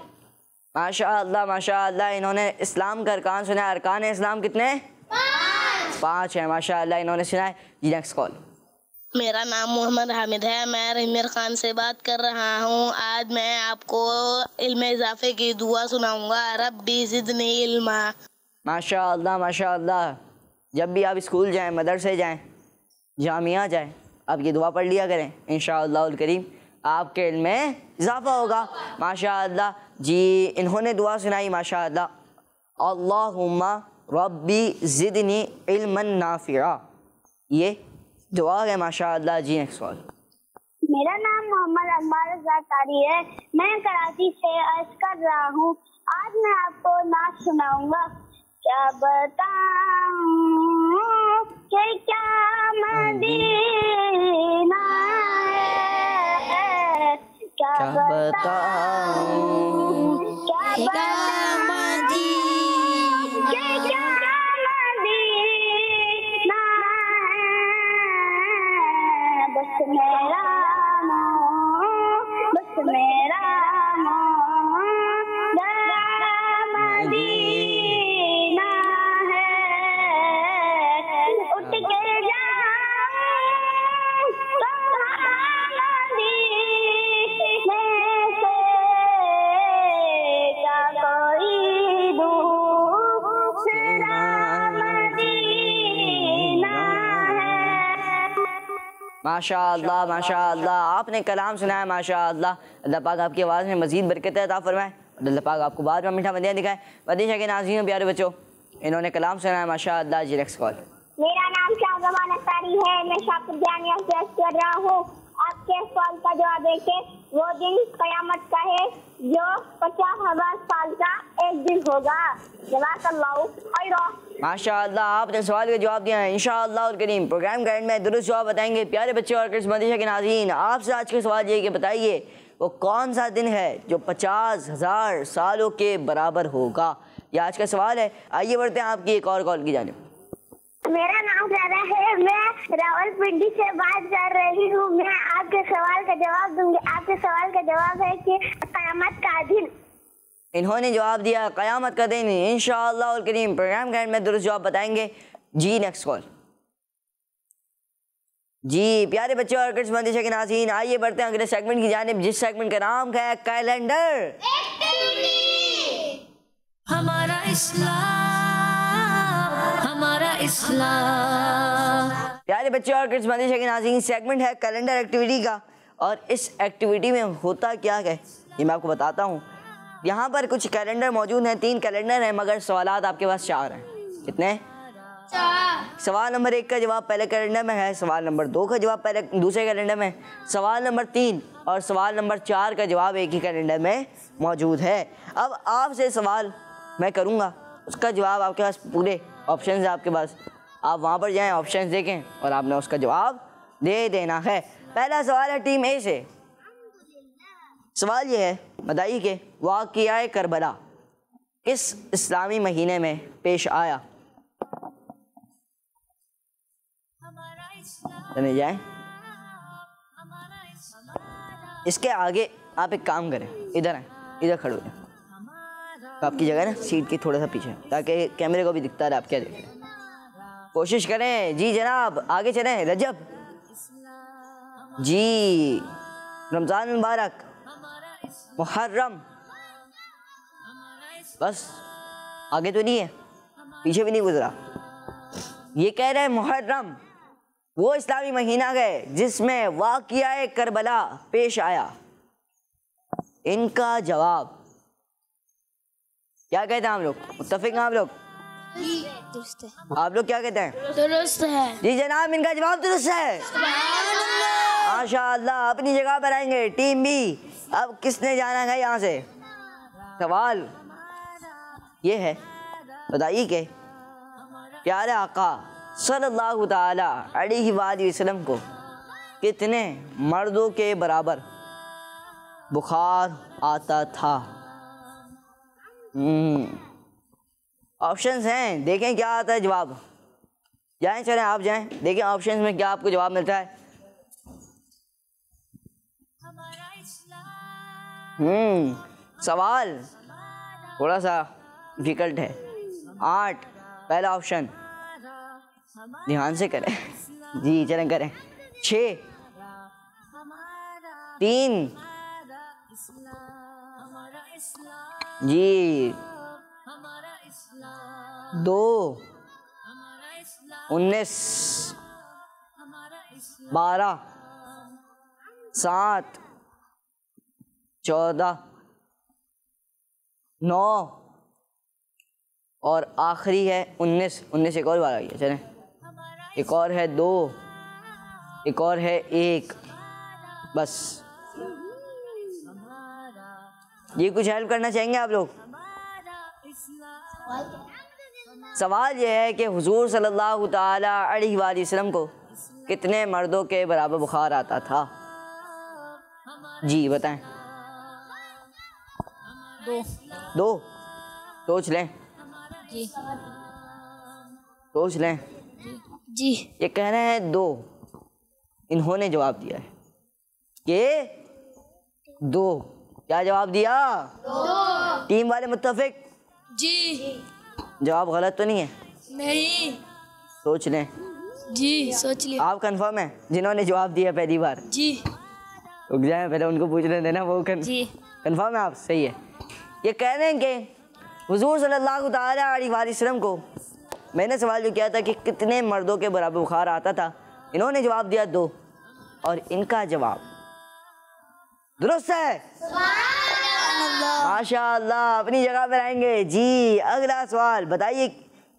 माशाअल्लाह माशाअल्लाह, इन्होंने इस्लाम का अरकान सुना है। अरकान इस्लाम कितने? 5 है। माशाअल्लाह इन्होंने सुना है। जी नेक्स्ट कॉल। मेरा नाम मोहम्मद हामिद है, मैं रहीमर खान से बात कर रहा हूँ। आज मैं आपको इल्म इजाफे की दुआ सुनाऊंगा। रब्बी ज़िदनी इल्मा। माशाअल्लाह माशाअल्लाह, जब भी आप स्कूल जाएं, मदरसे जाएं, जामिया जाएं, आप ये दुआ पढ़ लिया करें। इंशाअल्लाह करीम आपके इल्म में इजाफा होगा। माशाअल्लाह जी इन्होंने दुआ सुनाई। माशाअल्लाह, अल्लाहुम्मा रब्बी ज़िदनी इल्मन नाफ़िआ, ये दुआ है। माशाअल्लाह। जी नेक्स्ट कॉल। मेरा नाम मोहम्मद अकबर ज़ातारी है, मैं कराची से अर्ज कर रहा हूँ। आज मैं आपको नाच सुनाऊंगा। क्या बताऊं कि क्या मदीना है, क्या बताऊं क्या बस मेरा मदीना है। उठ के जाऊं तो मदीने से, क्या कोई दूसरा माशाअल्लाह माशाअल्लाह, आपने कलाम सुनाया माशाअल्लाह। अल्लाह पाक आपकी आवाज़ में मज़ीद बरकत अता फरमाए, अल्लाह पाक आपको बाद में मीठा मदिया दिखाए। मदीना के नाज़रीन प्यारे बच्चों, इन्होंने कलाम सुनाया माशाअल्लाह। जी नेक्स्ट कॉल। मेरा नाम शाहजमान अंसारी है, मैं शाकिब जानिया से अर्ज़ कर रहा हूँ। आपके सवाल का जवाब है कि वो दिन क़यामत का है जो 50,000 साल का एक दिन होगा। जज़ाकल्लाहु खैरा। माशाअल्लाह, आपने सवाल का जवाब दिया है इंशाअल्लाह और करीम। प्रोग्राम गाइड में दुरुस्त जवाब बताएंगे प्यारे बच्चे और मदीना के नाज़रीन। आपसे आज का सवाल ये कि बताइए वो कौन सा दिन है जो 50,000 सालों के बराबर होगा। ये आज का सवाल है। आइए बढ़ते हैं आपकी एक और कॉल की जानिब। मेरा नाम ज़ारा है, मैं रावलपिंडी से बात कर रही हूँ। मैं आपके सवाल का जवाब दूंगी। आपके सवाल का जवाब है कि क़यामत का दिन। इन्होंने जवाब दिया क़यामत का दिन इंशाअल्लाह और करीम। प्रोग्राम गाइड में दुरुस्त जवाब बताएंगे। जी नेक्स्ट कॉल। जी प्यारे बच्चे और मदीना के नाज़रीन, आइए बढ़ते हैं अगले सेगमेंट की जानिब, जिस सेगमेंट का नाम है कैलेंडर। हमारा इस्लाम, हमारा इस्लाम। प्यारे बच्चे और मदीना के नाज़रीन, सेगमेंट है कैलेंडर एक्टिविटी का। और इस एक्टिविटी में होता क्या है ये मैं आपको बताता हूँ। यहाँ पर कुछ कैलेंडर मौजूद हैं, 3 कैलेंडर हैं, मगर सवालात आपके पास 4 हैं। कितने? 4। सवाल नंबर 1 का जवाब पहले कैलेंडर में है, सवाल नंबर 2 का जवाब पहले दूसरे कैलेंडर में, सवाल नंबर 3 और सवाल नंबर 4 का जवाब एक ही कैलेंडर में मौजूद है। अब आपसे सवाल मैं करूँगा, उसका जवाब आपके पास पूरे ऑप्शन है आपके पास। आप वहाँ पर जाएँ, ऑप्शन देखें और आपने उसका जवाब दे देना है। पहला सवाल है टीम ए से। सवाल ये है, बताइए कि वाक़िया करबला किस इस्लामी महीने में पेश आया। चले जाएं। इसके आगे आप एक काम करें, इधर आए, इधर खड़े हो जाए। तो आपकी जगह ना सीट की थोड़ा सा पीछे, ताकि कैमरे को भी दिखता रहे आप क्या देख रहे हैं। कोशिश करें। जी जनाब आगे चलें। रजब जी, रमज़ान मुबारक, मुहर्रम, बस आगे तो नहीं है, पीछे भी नहीं गुजरा। ये कह रहे हैं मुहर्रम वो इस्लामी महीना है जिसमें वाक़िया करबला पेश आया। इनका जवाब क्या कहते हैं हम लोग? मुत्तफिक हैं आप लोग? दुरुस्त है। आप लोग क्या कहते हैं? दुरुस्त है। जी जनाब, इनका जवाब दुरुस्त है। माशाअल्लाह, अपनी जगह पर आएंगे टीम बी। अब किसने जाना है यहाँ से? सवाल ये है, बताइए कि प्यारे आका सल्लल्लाहु ताला अलैहि वसल्लम को कितने मर्दों के बराबर बुखार आता था? ऑप्शंस हैं, देखें क्या आता है जवाब। जाएं, चलें आप जाएं, देखें ऑप्शंस में क्या आपको जवाब मिलता है। सवाल थोड़ा सा डिफिकल्ट है। 8 पहला ऑप्शन, ध्यान से करें। जी चलें करें। 6, 3, जी 2, 19, 12, 7, 14, 9 और आखिरी है 19 एक और बार आई है। चलें, एक और है 2, एक और है 1। बस ये कुछ हेल्प करना चाहेंगे आप लोग? सवाल ये है कि हुजूर सल्लल्लाहु ताला अलैहि वसल्लम को कितने मर्दों के बराबर बुखार आता था? जी बताएं। 2 सोच लें। जी सोच लें। जी ये कह रहे हैं 2। इन्होंने जवाब दिया है कि 2। क्या जवाब दिया? 2। टीम वाले मुत्तफिक? जी। जवाब गलत तो नहीं है? नहीं। सोच लें। जी सोच लिया। आप कंफर्म हैं जिन्होंने जवाब दिया पहली बार? जी। रुक जाए, पहले उनको पूछने देना। वो कंफर्म है आप? सही है। ये कह रहे हैं कि हुजूर सल्लल्लाहु ताला अलैहि वसल्लम को, मैंने सवाल जो किया था कि कितने मर्दों के बराबर बुखार आता था, इन्होंने जवाब दिया 2। और इनका जवाब दुरुस्त है। माशाअल्लाह, अपनी जगह पर आएंगे। जी अगला सवाल बताइए।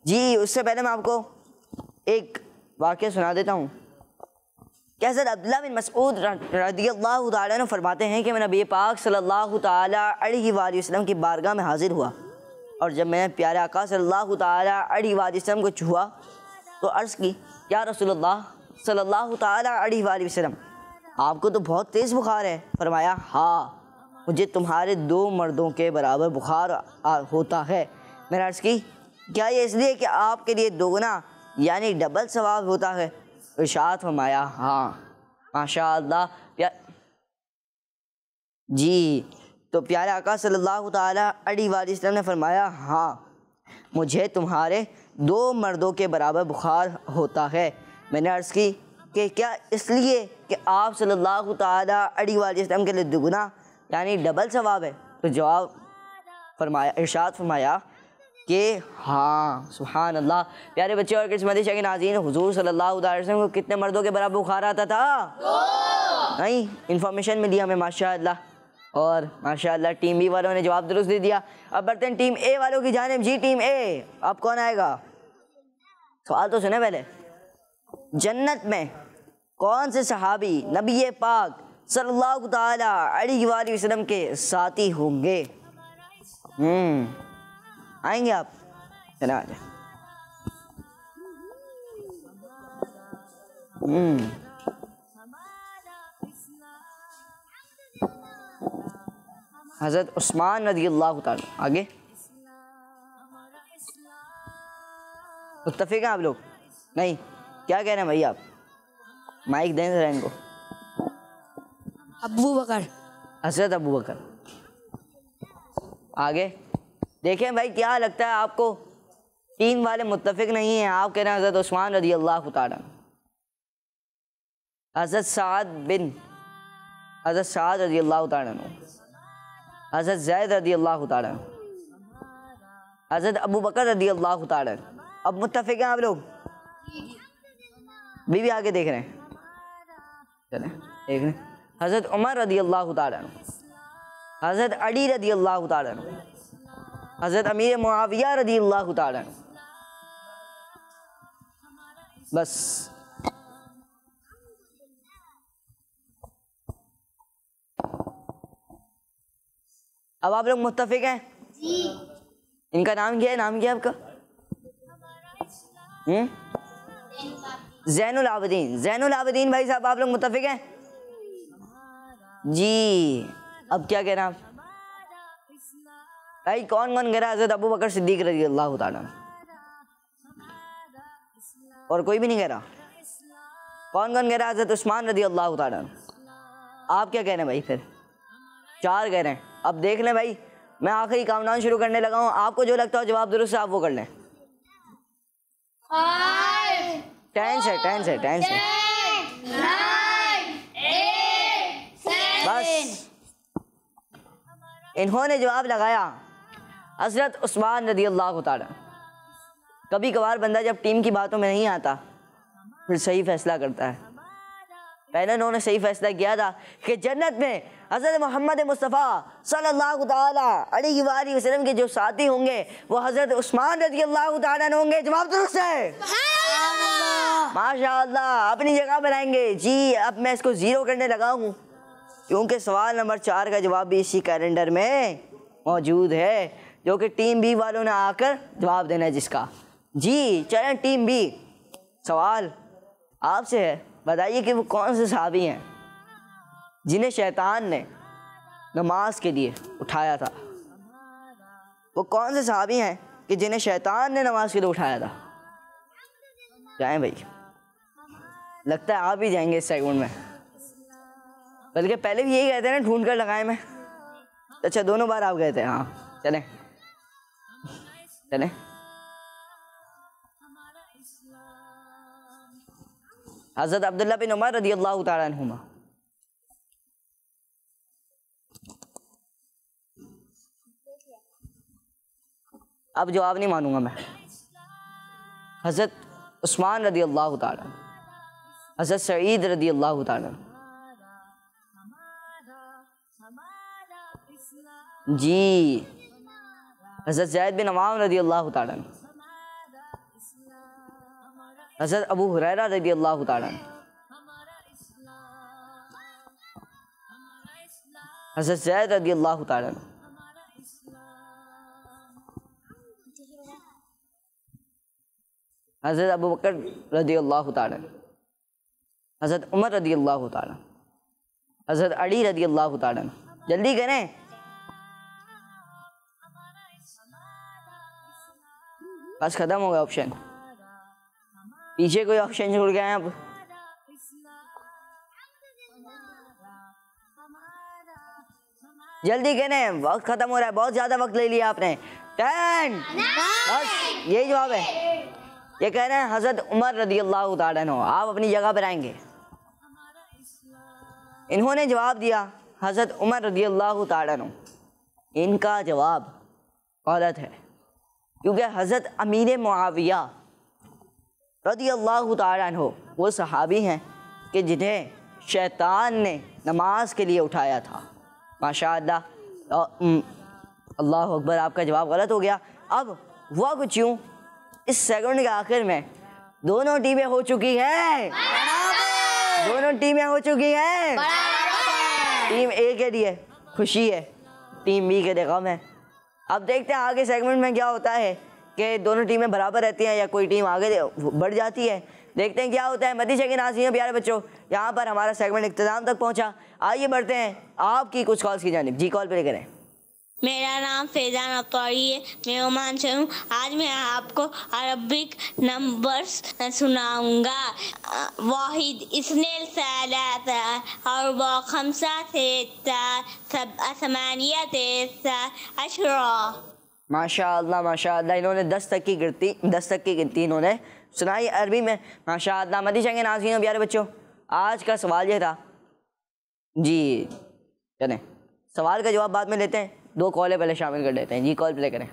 जी उससे पहले मैं आपको एक वाक़या सुना देता हूँ। कैसे अब्दुल्लाह बिन मसऊद रज़ियल्लाहु ताला अन्हु फरमाते हैं कि मैं नबी पाक सल्लल्लाहु ताला अलैहि वसल्लम की बारगाह में हाजिर हुआ, और जब मैंने प्यारे आका सल्लल्लाहु ताला अलैहि वसल्लम को छुआ तो अर्ज़ की, या रसूलुल्लाह सल्लल्लाहु ताला अलैहि वसल्लम, आपको तो बहुत तेज़ बुखार है। फरमाया, हाँ, मुझे तुम्हारे 2 मर्दों के बराबर बुखार होता है। मैंने अर्ज़ की, क्या ये इसलिए कि आपके लिए 2 गुना यानी डबल सवाब होता है? इरशाद फरमाया, हाँ। माशाअल्लाह। जी तो प्यारे आका सल्लल्लाहु ताला अलैहि वसल्लम ने फरमाया, हाँ, मुझे तुम्हारे 2 मर्दों के बराबर बुखार होता है। मैंने अर्ज़ की कि क्या इसलिए कि आप सल्लल्लाहु ताला अलैहि वसल्लम के लिए 2 गुना यानी डबल सवाब है? तो जवाब फरमाया, इरशाद फरमाया कि हाँ। सुभान अल्लाह। प्यारे बच्चे और किस्मती शाह के नाज़रीन, हुजूर सल्लल्लाहु अलैहि वसल्लम को कितने मर्दों के बराबर बुखार आता था? 2। नहीं, इन्फॉर्मेशन मिली हमें माशाअल्लाह। और माशाअल्लाह टीम बी वालों ने जवाब दुरुस्त दे दिया। अब बढ़ते हैं टीम ए वालों की जानिब। जी टीम ए, अब कौन आएगा? सवाल तो सुने पहले। जन्नत में कौन से सहाबी नबी पाक सल्लल्लाहु ताला अलैहि वसल्लम के साथी होंगे? आएंगे आप? चला आ जाए। हज़रत उस्मान रज़ियल्लाहु ताला। आगे मुत्तफ़िक़ हैं आप लोग? नहीं, क्या कह रहे हैं भाई आप? माइक दें जरा इनको। अबू बकर। हज़रत अबू बकर। आगे देखें भाई, क्या लगता है आपको? टीम वाले मुत्तफ़िक़ नहीं हैं। आप कह रहे हैं हज़रत उस्मान रज़ियल्लाहु ताला। हज़रत साद रज़ियल्लाहु ताला, हज़रत ज़ैद रज़ियल्लाहु ताला, हज़रत अबू बकर रज़ियल्लाहु ताला। अब मुत्तफ़िक़ हैं आप लोग? बीवी आगे देख रहे हैं, चलें देख रहे हैं। हज़रत उमर रज़ियल्लाहु ताला, हज़रत अली रज़ियल्लाहु ताला, हज़रत अमीर मुआविया रज़ियल्लाहु ताला। बस अब आप लोग मुत्तफ़िक़ हैं? जी। इनका नाम क्या है? नाम क्या है आपका? ज़ैनुल आबिदीन। ज़ैनुल आबिदीन भाई साहब, आप लोग मुत्तफ़िक़ हैं? जी। अब क्या कह रहे हैं आप भाई? कौन कौन कह रहा है? हज़रत अबू बकर सिद्दीक़ रज़ियल्लाहु ताला। और कोई भी नहीं कह रहा? कौन कौन कह रहा है? हज़रत उस्मान रज़ियल्लाहु ताला। आप क्या कह रहे हैं भाई? फिर 4 कह रहे हैं। अब देख लें भाई, मैं आखिरी काउंटडाउन शुरू करने लगा हूँ। आपको जो लगता हो जवाब दुरुस्त है आप वो कर लें। 10 से बस। इन्होंने जवाब लगाया हज़रत उस्मान रज़ियल्लाहु ताला। कभी कभार बंदा जब टीम की बातों में नहीं आता फिर सही फैसला करता है। पहले उन्होंने सही फैसला किया था कि जन्नत में हज़रत मोहम्मद मुस्तफ़ा सल्लल्लाहु ताला अलैहि वसल्लम के जो साथी होंगे वो हज़रत उस्मान रज़ियल्लाहु ताला होंगे। जवाब दुरुस्त है। माशाअल्लाह, अपनी जगह बनाएंगे। जी अब मैं इसको 0 करने लगा हूँ क्योंकि सवाल नंबर 4 का जवाब भी इसी कैलेंडर में मौजूद है, जो कि टीम बी वालों ने आकर जवाब देना है जिसका। जी चलें टीम बी, सवाल आपसे है। बताइए कि वो कौन से सहाबी हैं जिन्हें शैतान ने नमाज के लिए उठाया था? वो कौन से सहाबी हैं कि जिन्हें शैतान ने नमाज के लिए उठाया था? जाएं भाई, लगता है आप ही जाएंगे इस सेगमेंट में। बल्कि पहले भी यही कहते हैं ना, ढूंढ कर लगाए में। अच्छा दोनों बार आप गए थे? हाँ चलें चलें। हज़रत अब्दुल्लाह बिन उमर रज़ियल्लाहु ताला अन्हुमा। अब जवाब नहीं मानूंगा मैं। हज़रत उस्मान रज़ियल्लाहु ताला, हज़रत सईद रज़ियल्लाहु ताला, जी हज़रत ज़ैद बिन अवाम रज़ी अल्लाह तआला अन्हु, हज़रत अबू हुरैरा रज़ी अल्लाह तआला अन्हु, हज़रत ज़ैद रज़ी अल्लाह तआला अन्हु, हज़रत अबू बकर रज़ी अल्लाह तआला अन्हु, हज़रत उमर रज़ी अल्लाह तआला, हज़रत अली रज़ी अल्लाह तआला अन्हु। जल्दी करें। बस ख़त्म हो गया ऑप्शन, पीछे कोई ऑप्शन छोड़ गए हैं अब। जल्दी करें, वक्त ख़त्म हो रहा है, बहुत ज़्यादा वक्त ले लिया आपने। 10 बस यही जवाब है। ये कह रहे हैं हज़रत उमर रज़ी अल्लाह तआला अन्हु। आप अपनी जगह पर आएंगे। इन्होंने जवाब दिया हज़रत उमर रज़ी अल्लाह तआला अन्हु। इनका जवाब गलत है, क्योंकि हज़रत अमीर मुआविया रज़ी अल्लाह तआला अन्हु वो सहाबी हैं कि जिन्हें शैतान ने नमाज के लिए उठाया था। माशाअल्लाह, अल्लाह अकबर। आपका जवाब गलत हो गया। अब हुआ कुछ यूँ, इस सेकंड के आखिर में दोनों टीमें हो चुकी हैं, दोनों टीमें हो चुकी हैं। टीम ए के लिए खुशी है, टीम बी के लिए गम है। अब देखते हैं आगे सेगमेंट में क्या होता है कि दोनों टीमें बराबर रहती हैं या कोई टीम आगे बढ़ जाती है। देखते हैं क्या होता है। मदीशा के नाज़रीन प्यारे बच्चों, यहाँ पर हमारा सेगमेंट इख्तिताम तक पहुँचा। आइए बढ़ते हैं आपकी कुछ कॉल्स की जानिब। जी कॉल पे करें। मेरा नाम फैज़ान अब्तारी है, मैं ओमान से हूँ। आज मैं आपको अरबिक नंबर्स सुनाऊंगा। वाहिद इसनेल सलासा अरबा खमसा सित्ता सबआ समानिया तिस्सा अशरा। माशाअल्लाह माशाअल्लाह। इन्होंने 10 तक की गिनती इन्होंने सुनाई अरबी में। माशाअल्लाह। मदीशा के नाज़रीन प्यारे बच्चों, आज का सवाल ये था जी। चलें सवाल का जवाब बाद में लेते हैं, 2 कॉलें पहले शामिल कर लेते हैं। जी कॉल प्ले करें।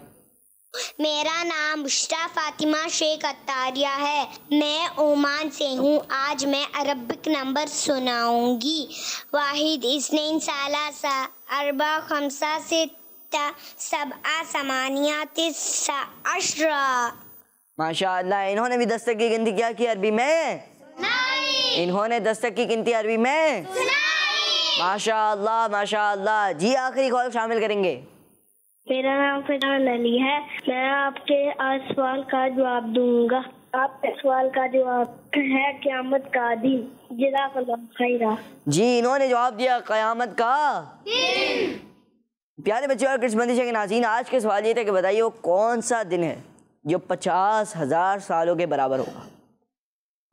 मेरा नाम मुश्ता फातिमा शेख अत्तारिया है, मैं ओमान से हूँ। आज मैं अरबिक नंबर सुनाऊंगी। वाहिद इसनैन सलासा अरबा खमसा सित्ता सबआ समानिया तिस्सा अशरा। माशाअल्लाह। इन्होंने भी 10 तक की गिनती क्या की अरबी में? नहीं। इन्होंने 10 तक की गिनती अरबी में? माशाअल्लाह माशाअल्लाह। जी आखिरी कॉल शामिल करेंगे। मेरा नाम फिरान अली है, मैं आपके आज सवाल का जवाब दूंगा। आपके सवाल का जवाब है क़यामत का दिन। जज़ाकल्लाह खैरा। जी इन्होंने जवाब दिया क़यामत का दिन। प्यारे बच्चों और किस्मती के नाज़रीन, आज के सवाल ये था कि बताइए वो कौन सा दिन है जो 50,000 सालों के बराबर होगा।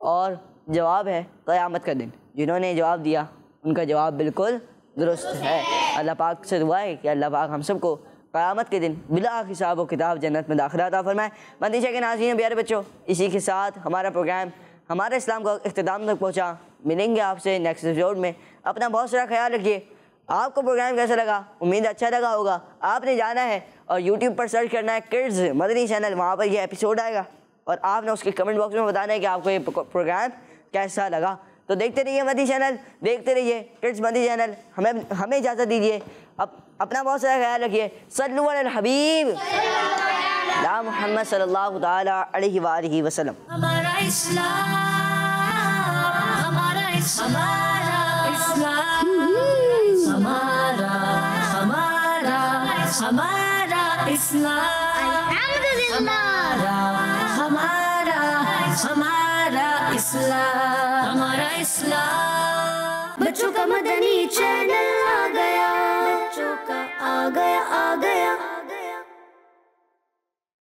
और जवाब है क़यामत का दिन। जिन्होंने जवाब दिया उनका जवाब बिल्कुल दुरुस्त है। अल्लाह पाक से दुआ है कि अल्लाह पाक हम सबको क़यामत के दिन बिला हिसाब व किताब जन्नत में दाखिला अता फरमाए। मदीशा के नाज़रीन प्यारे बच्चों, इसी के साथ हमारा प्रोग्राम हमारे इस्लाम का इख्तिताम तक पहुँचा। मिलेंगे आपसे नेक्स्ट एपिसोड में। अपना बहुत सारा ख्याल रखिए। आपको प्रोग्राम कैसा लगा? उम्मीद अच्छा लगा होगा। आपने जाना है और यूट्यूब पर सर्च करना है किड्स मदनी चैनल, वहाँ पर यह एपिसोड आएगा और आपने उसके कमेंट बॉक्स में बताना है कि आपको ये प्रोग्राम कैसा लगा। तो देखते रहिए मदी चैनल, देखते रहिए किड्स मदी चैनल। हमें इजाज़त दीजिए। अपना बहुत सारा ख्याल रखिए। सल्लु अलल हबीब या मुहम्मद सल्लल्लाहु तआला अलैहि वालिहि वसल्लम। हमारा इस्लाम, हमारा इस्लाम, हमारा इस्लाम, हमारा इस्लाम, हमारा इस्लाम। बच्चों का मदनी चैनल आ गया।